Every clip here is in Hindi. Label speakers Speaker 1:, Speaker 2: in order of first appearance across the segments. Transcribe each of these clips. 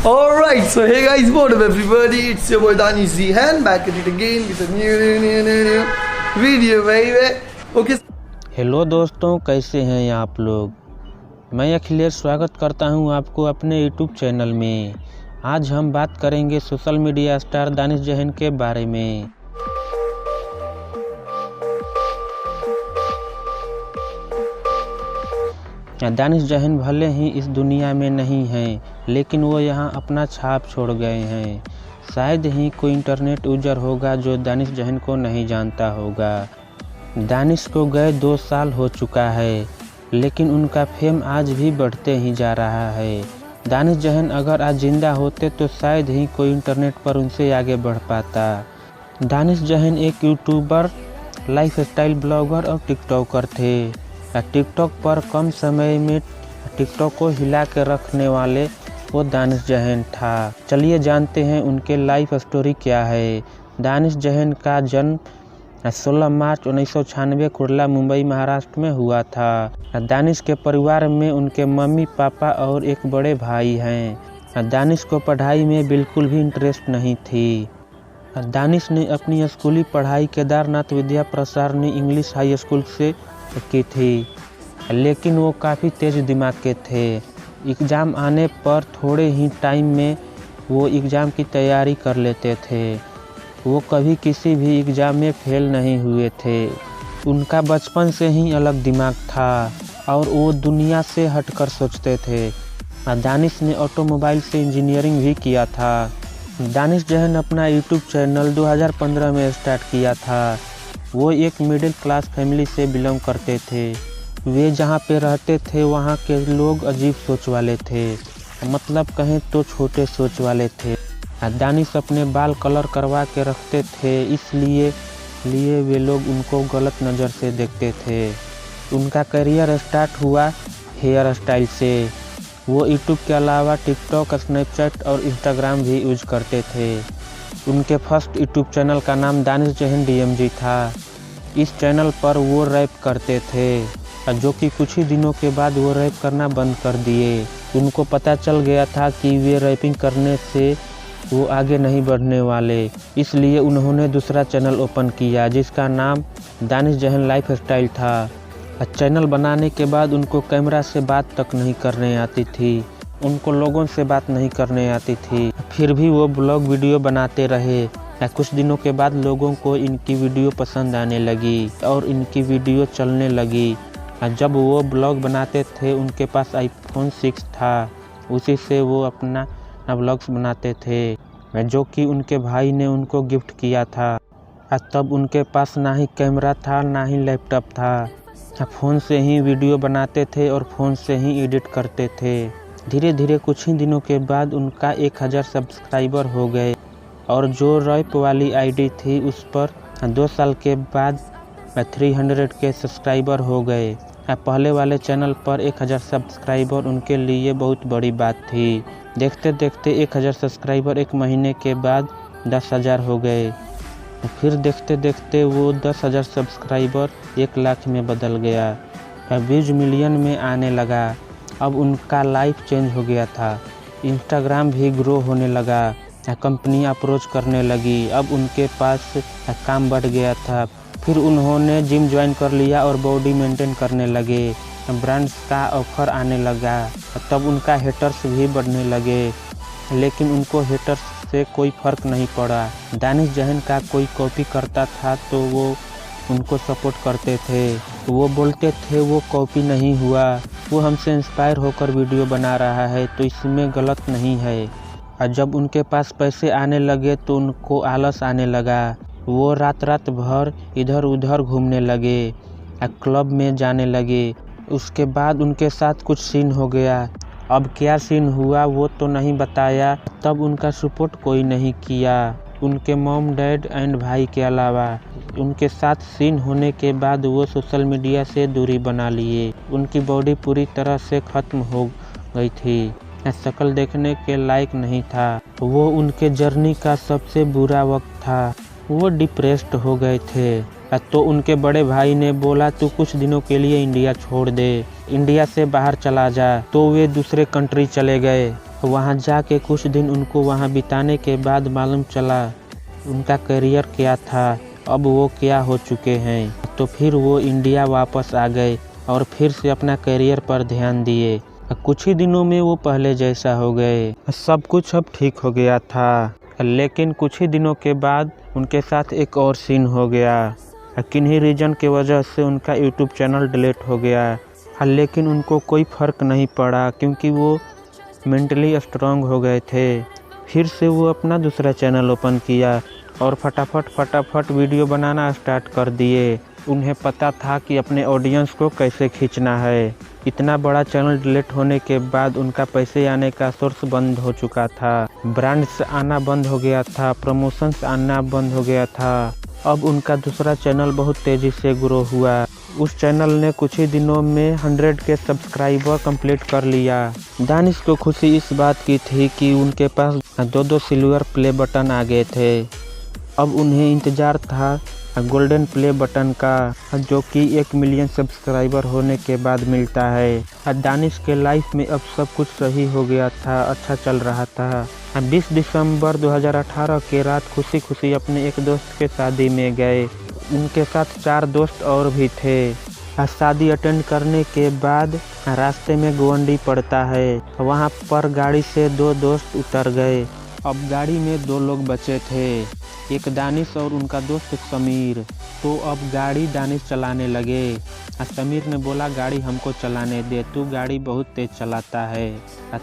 Speaker 1: Alright, so hey guys, what up everybody, it's your boy Danish Zihan, back at it again with a new video baby. Okay.
Speaker 2: Hello दोस्तों, कैसे हैं आप लोग। मैं अखिलेश स्वागत करता हूं आपको अपने यूट्यूब चैनल में। आज हम बात करेंगे social media star Danish Jain के बारे में। दानिश जैन भले ही इस दुनिया में नहीं हैं, लेकिन वो यहाँ अपना छाप छोड़ गए हैं। शायद ही कोई इंटरनेट यूजर होगा जो दानिश जैन को नहीं जानता होगा। दानिश को गए 2 साल हो चुका है, लेकिन उनका फेम आज भी बढ़ते ही जा रहा है। दानिश जैन अगर आज जिंदा होते तो शायद ही कोई इंटरनेट पर उनसे आगे बढ़ पाता। दानिश जैन एक यूट्यूबर, लाइफस्टाइल ब्लॉगर और टिकटॉकर थे। टिकटॉक पर कम समय में टिकटॉक को हिला के रखने वाले वो दानिश जैन था। चलिए जानते हैं उनके लाइफ स्टोरी क्या है। दानिश जैन का जन्म 16 मार्च 1996 कुर्ला, मुंबई, महाराष्ट्र में हुआ था। दानिश के परिवार में उनके मम्मी पापा और एक बड़े भाई हैं। दानिश को पढ़ाई में बिल्कुल भी इंटरेस्ट नहीं थी। दानिश ने अपनी स्कूली पढ़ाई केदारनाथ विद्या प्रसारणी इंग्लिश हाई स्कूल से की थी, लेकिन वो काफ़ी तेज दिमाग के थे। एग्ज़ाम आने पर थोड़े ही टाइम में वो एग्ज़ाम की तैयारी कर लेते थे। वो कभी किसी भी एग्ज़ाम में फेल नहीं हुए थे। उनका बचपन से ही अलग दिमाग था और वो दुनिया से हटकर सोचते थे। दानिश ने ऑटोमोबाइल से इंजीनियरिंग भी किया था। दानिश जैन अपना यूट्यूब चैनल 2015 में स्टार्ट किया था। वो एक मिडिल क्लास फैमिली से बिलोंग करते थे। वे जहाँ पे रहते थे वहाँ के लोग अजीब सोच वाले थे, मतलब कहें तो छोटे सोच वाले थे। दानिश अपने बाल कलर करवा के रखते थे, इसलिए वे लोग उनको गलत नज़र से देखते थे। उनका करियर स्टार्ट हुआ हेयर स्टाइल से। वो यूट्यूब के अलावा टिकटॉक, स्नैपचैट और इंस्टाग्राम भी यूज करते थे। उनके फर्स्ट यूट्यूब चैनल का नाम दानिश जैन DMG था। इस चैनल पर वो रैप करते थे, जो कि कुछ ही दिनों के बाद वो रैप करना बंद कर दिए। उनको पता चल गया था कि वे रैपिंग करने से वो आगे नहीं बढ़ने वाले, इसलिए उन्होंने दूसरा चैनल ओपन किया जिसका नाम दानिश जैन लाइफस्टाइल था। चैनल बनाने के बाद उनको कैमरा से बात तक नहीं करने आती थी, उनको लोगों से बात नहीं करने आती थी। फिर भी वो ब्लॉग वीडियो बनाते रहे। कुछ दिनों के बाद लोगों को इनकी वीडियो पसंद आने लगी और इनकी वीडियो चलने लगी। जब वो ब्लॉग बनाते थे उनके पास iPhone 6 था, उसी से वो अपना ब्लॉग्स बनाते थे, जो कि उनके भाई ने उनको गिफ्ट किया था। तब उनके पास ना ही कैमरा था ना ही लैपटॉप था। फ़ोन से ही वीडियो बनाते थे और फ़ोन से ही एडिट करते थे। धीरे धीरे कुछ ही दिनों के बाद उनका 1000 सब्सक्राइबर हो गए और जो रैप वाली आईडी थी उस पर 2 साल के बाद 300 के सब्सक्राइबर हो गए। पहले वाले चैनल पर 1000 सब्सक्राइबर उनके लिए बहुत बड़ी बात थी। देखते देखते 1000 सब्सक्राइबर 1 महीने के बाद 10,000 हो गए। फिर देखते देखते वो 10,000 सब्सक्राइबर 1 लाख में बदल गया। व्यूज मिलियन में आने लगा। अब उनका लाइफ चेंज हो गया था। इंस्टाग्राम भी ग्रो होने लगा, कंपनी अप्रोच करने लगी। अब उनके पास काम बढ़ गया था। फिर उन्होंने जिम ज्वाइन कर लिया और बॉडी मेंटेन करने लगे। ब्रांड्स का ऑफर आने लगा। तब उनका हेटर्स भी बढ़ने लगे, लेकिन उनको हेटर्स से कोई फ़र्क नहीं पड़ा। दानिश जैन का कोई कॉपी करता था तो वो उनको सपोर्ट करते थे। वो बोलते थे वो कॉपी नहीं हुआ, वो हमसे इंस्पायर होकर वीडियो बना रहा है, तो इसमें गलत नहीं है। और जब उनके पास पैसे आने लगे तो उनको आलस आने लगा। वो रात भर इधर उधर घूमने लगे, क्लब में जाने लगे। उसके बाद उनके साथ कुछ सीन हो गया। अब क्या सीन हुआ वो तो नहीं बताया। तब उनका सपोर्ट कोई नहीं किया, उनके मॉम, डैड एंड भाई के अलावा। उनके साथ सीन होने के बाद वो सोशल मीडिया से दूरी बना लिए। उनकी बॉडी पूरी तरह से ख़त्म हो गई थी, शक्ल देखने के लायक नहीं था। वो उनके जर्नी का सबसे बुरा वक्त था। वो डिप्रेस्ड हो गए थे। तो उनके बड़े भाई ने बोला तू कुछ दिनों के लिए इंडिया छोड़ दे, इंडिया से बाहर चला जा। तो वे दूसरे कंट्री चले गए। वहाँ जाके कुछ दिन उनको वहाँ बिताने के बाद मालूम चला उनका करियर क्या था, अब वो क्या हो चुके हैं। तो फिर वो इंडिया वापस आ गए और फिर से अपना करियर पर ध्यान दिए। कुछ ही दिनों में वो पहले जैसा हो गए, सब कुछ अब ठीक हो गया था। लेकिन कुछ ही दिनों के बाद उनके साथ एक और सीन हो गया। किन्हीं रीजन के वजह से उनका यूट्यूब चैनल डिलीट हो गया। लेकिन उनको कोई फ़र्क नहीं पड़ा क्योंकि वो मेंटली स्ट्रांग हो गए थे। फिर से वो अपना दूसरा चैनल ओपन किया और फटाफट वीडियो बनाना स्टार्ट कर दिए। उन्हें पता था कि अपने ऑडियंस को कैसे खींचना है। इतना बड़ा चैनल डिलीट होने के बाद उनका पैसे आने का सोर्स बंद हो चुका था, ब्रांड्स आना बंद हो गया था, प्रमोशंस आना बंद हो गया था। अब उनका दूसरा चैनल बहुत तेज़ी से ग्रो हुआ। उस चैनल ने कुछ ही दिनों में 100 के सब्सक्राइबर कंप्लीट कर लिया। दानिश को खुशी इस बात की थी कि उनके पास 2 सिल्वर प्ले बटन आ गए थे। अब उन्हें इंतज़ार था गोल्डन प्ले बटन का, जो कि 1 मिलियन सब्सक्राइबर होने के बाद मिलता है। दानिश के लाइफ में अब सब कुछ सही हो गया था, अच्छा चल रहा था। 20 दिसंबर 2018 के रात खुशी अपने एक दोस्त के शादी में गए। उनके साथ 4 दोस्त और भी थे। शादी अटेंड करने के बाद रास्ते में गोवंडी पड़ता है, वहाँ पर गाड़ी से 2 दोस्त उतर गए। अब गाड़ी में 2 लोग बचे थे, एक दानिश और उनका दोस्त समीर। तो अब गाड़ी दानिश चलाने लगे। समीर ने बोला गाड़ी हमको चलाने दे, तू गाड़ी बहुत तेज चलाता है।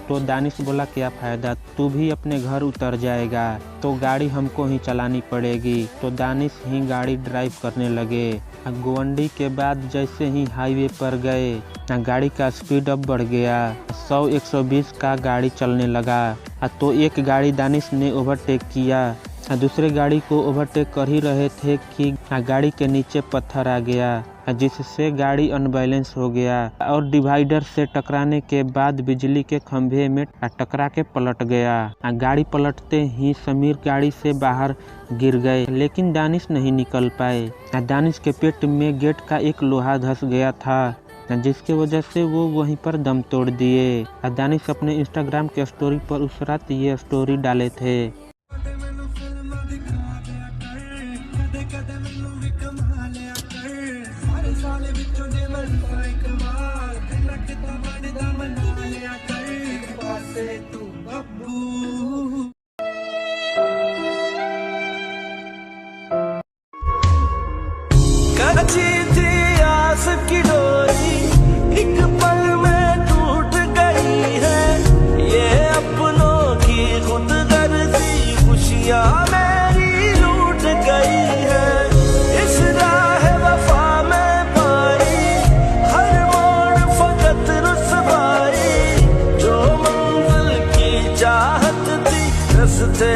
Speaker 2: तो दानिश बोला क्या फ़ायदा, तू भी अपने घर उतर जाएगा, तो गाड़ी हमको ही चलानी पड़ेगी। तो दानिश ही गाड़ी ड्राइव करने लगे। गोवंडी के बाद जैसे ही हाईवे पर गए, गाड़ी का स्पीड अब बढ़ गया, 100-120 का गाड़ी चलने लगा। तो एक गाड़ी दानिश ने ओवरटेक किया। दूसरे गाड़ी को ओवरटेक कर ही रहे थे कि गाड़ी के नीचे पत्थर आ गया, जिससे गाड़ी अनबैलेंस हो गया और डिवाइडर से टकराने के बाद बिजली के खंभे में टकरा के पलट गया। गाड़ी पलटते ही समीर गाड़ी से बाहर गिर गए, लेकिन दानिश नहीं निकल पाए। दानिश के पेट में गेट का एक लोहा धंस गया था, जिसके वजह से वो वहीं पर दम तोड़ दिए। दानिश अपने इंस्टाग्राम के स्टोरी पर उस रात ये स्टोरी डाले थे।
Speaker 3: कच्ची थी आस की डोरी, एक पल में टूट गई है। ये अपनों की खुदगर्जी खुशियाँ मेरी लूट गई है। इस राह वफा में पाई हर मोड़ फकत रुसवाई, जो मंजिल की चाहत थी रस्ते